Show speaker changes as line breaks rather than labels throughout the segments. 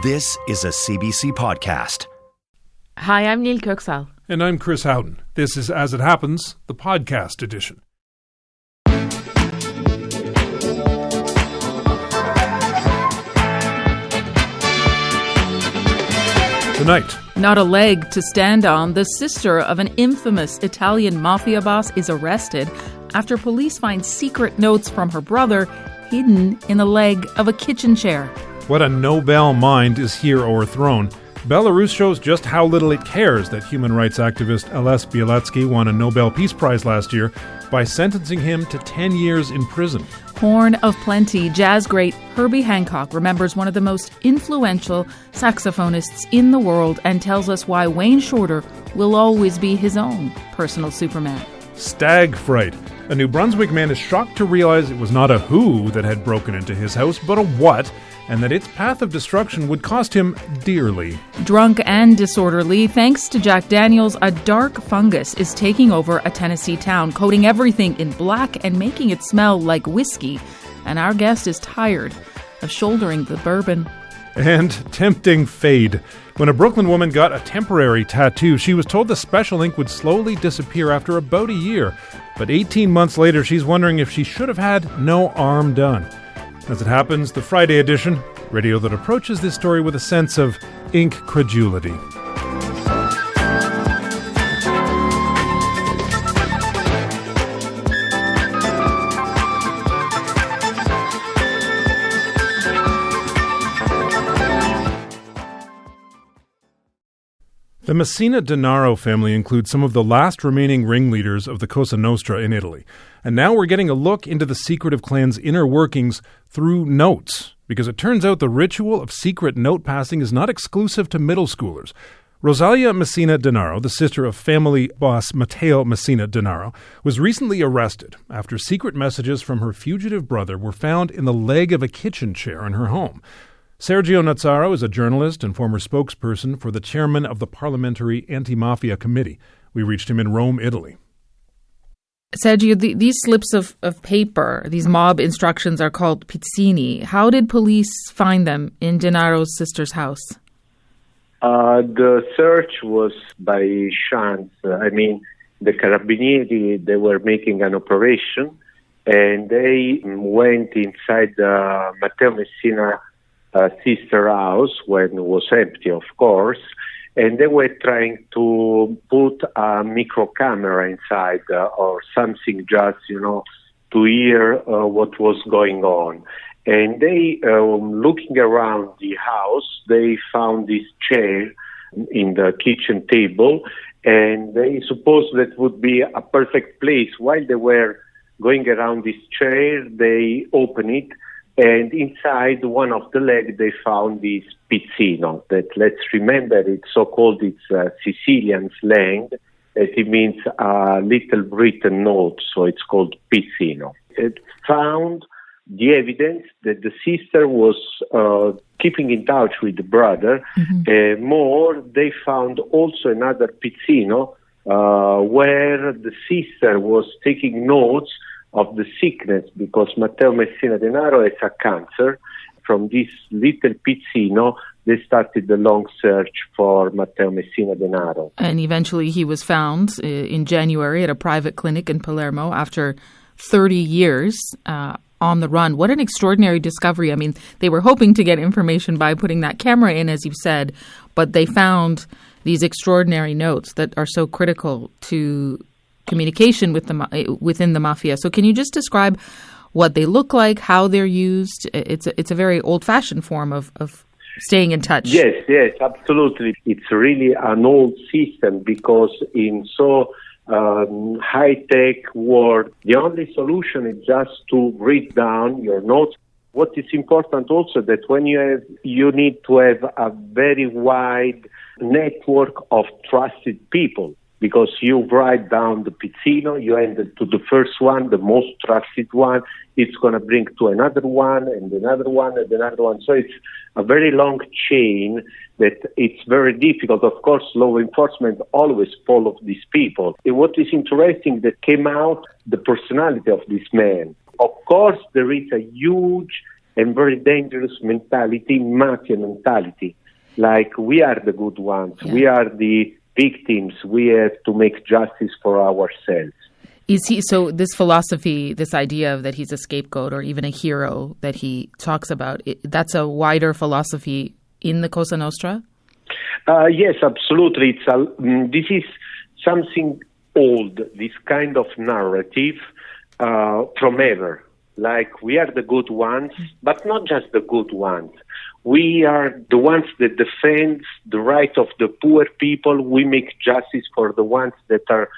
This is a CBC podcast.
Hi, I'm Neil Köksal.
And I'm Chris Howden. This is As It Happens, the podcast edition. Tonight,
Not a leg to stand on, the sister of an infamous Italian mafia boss is arrested after police find secret notes from her brother hidden in the leg of a kitchen chair.
what a Nobel mind is here overthrown. Belarus shows just how little it cares that human rights activist Ales Bialiatski won a Nobel Peace Prize last year by sentencing him to 10 years in prison.
Horn of Plenty jazz great Herbie Hancock remembers one of the most influential saxophonists in the world and tells us why Wayne Shorter will always be his own personal Superman.
Stag fright. A New Brunswick man is shocked to realize it was not a who that had broken into his house, but a what, and that its path of destruction would cost him dearly.
Drunk and disorderly, thanks to Jack Daniels, a dark fungus is taking over a Tennessee town, coating everything in black and making it smell like whiskey. And our guest is tired of shouldering the bourbon.
And tempting fade. When a Brooklyn woman got a temporary tattoo, she was told the special ink would slowly disappear after about a year. But 18 months later, she's wondering if she should have had no arm done. As it happens, the Friday edition, radio that approaches this story with a sense of ink credulity. The Messina Denaro family includes some of the last remaining ringleaders of the Cosa Nostra in Italy. And now we're getting a look into the secretive clan's inner workings through notes, because it turns out the ritual of secret note passing is not exclusive to middle schoolers. Rosalia Messina Denaro, the sister of family boss Matteo Messina Denaro, was recently arrested after secret messages from her fugitive brother were found in the leg of a kitchen chair in her home. Sergio Nazzaro is a journalist and former spokesperson for the chairman of the Parliamentary Anti-Mafia Committee. We reached him in Rome, Italy.
Sergio, these slips of paper, these mob instructions are called pizzini. How did police find them in Denaro's sister's house?
The search was by chance. The Carabinieri, they were making an operation, and they went inside Matteo Messina sister house when it was empty, of course, and they were trying to put a micro camera inside or something just, to hear what was going on. And they, looking around the house, they found this chair in the kitchen table, and they supposed that would be a perfect place. While they were going around this chair, they opened it, and inside one of the legs, they found this pizzino that, let's remember, it's so-called, it's Sicilian slang, that it means a little written note, so it's called pizzino. It found the evidence that the sister was keeping in touch with the brother. More, they found also another pizzino where the sister was taking notes of the sickness, because Matteo Messina Denaro has a cancer. From this little pizzino, they started the long search for Matteo Messina Denaro.
And eventually he was found in January at a private clinic in Palermo after 30 years on the run. What an extraordinary discovery. I mean, they were hoping to get information by putting that camera in, as you said, but they found these extraordinary notes that are so critical to communication within the mafia. So can you just describe what they look like, how they're used? It's a very old-fashioned form of staying in touch.
Yes, absolutely. It's really an old system, because in so high-tech world, the only solution is just to write down your notes. What is important also that when you need to have a very wide network of trusted people, because you write down the pizzino, you end to the first one, the most trusted one, it's going to bring to another one and another one and another one. So it's a very long chain that it's very difficult. Of course, law enforcement always follows these people. And what is interesting that came out, the personality of this man. Of course, there is a huge and very dangerous mentality, Mafia mentality. Like, we are the good ones, we are the victims, we have to make justice for ourselves.
Is he, so this philosophy, this idea of that he's a scapegoat or even a hero that he talks about, that's a wider philosophy in the Cosa Nostra?
Yes, absolutely. This is something old, this kind of narrative from ever. Like, we are the good ones, but not just the good ones. We are the ones that defend the right of the poor people. We make justice for the ones that are,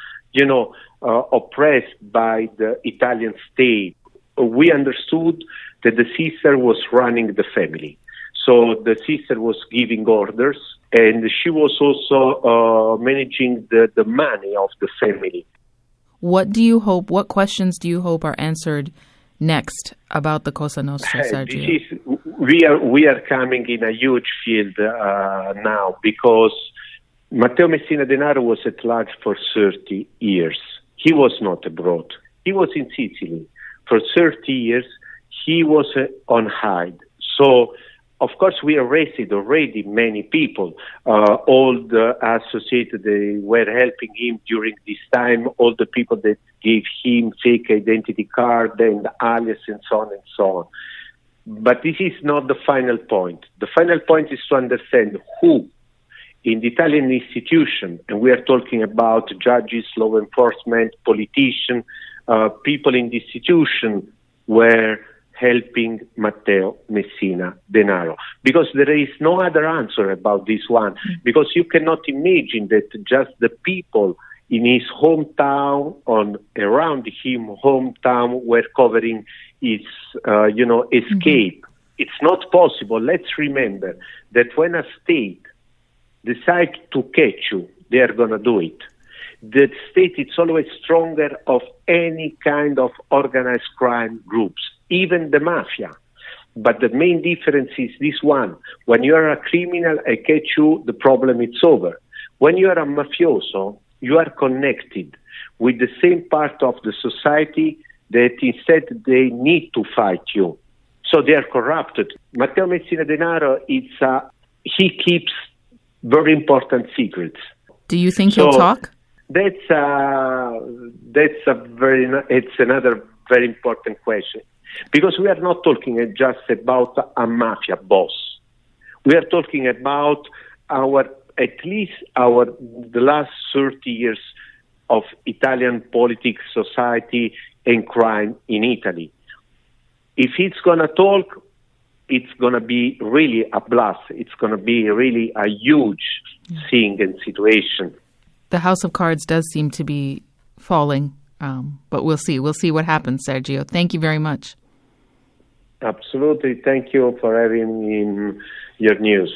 oppressed by the Italian state. We understood that the sister was running the family. So the sister was giving orders, and she was also managing the money of the family.
What questions do you hope are answered next about the Cosa Nostra, Sergio?
We are coming in a huge field now, because Matteo Messina Denaro was at large for 30 years. He was not abroad. He was in Sicily. For 30 years, he was on hide. So, of course, we arrested already many people. All the associated, they were helping him during this time, all the people that gave him fake identity card and alias and so on and so on. But this is not the final point. The final point is to understand who in the Italian institution, and we are talking about judges, law enforcement, politicians, people in the institution were helping Matteo Messina Denaro. Because there is no other answer about this one. Because you cannot imagine that just the people in his hometown, around him hometown, were covering his, escape. It's not possible. Let's remember that when a state decides to catch you, they are going to do it. The state is always stronger of any kind of organized crime groups, even the Mafia. But the main difference is this one. When you are a criminal, I catch you, the problem is over. When you are a mafioso, you are connected with the same part of the society that instead they need to fight you. So they are corrupted. Matteo Messina Denaro, he keeps very important secrets.
Do you think he'll talk?
It's another very important question, because we are not talking just about a mafia boss. We are talking about the last 30 years of Italian politics, society, and crime in Italy. If he's going to talk, it's going to be really a blast. It's going to be really a huge thing and situation.
The house of cards does seem to be falling, but we'll see. We'll see what happens, Sergio. Thank you very much.
Absolutely. Thank you for having me in your news.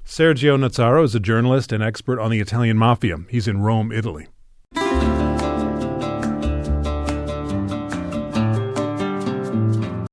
Sergio Nazzaro is a journalist and expert on the Italian Mafia. He's in Rome, Italy.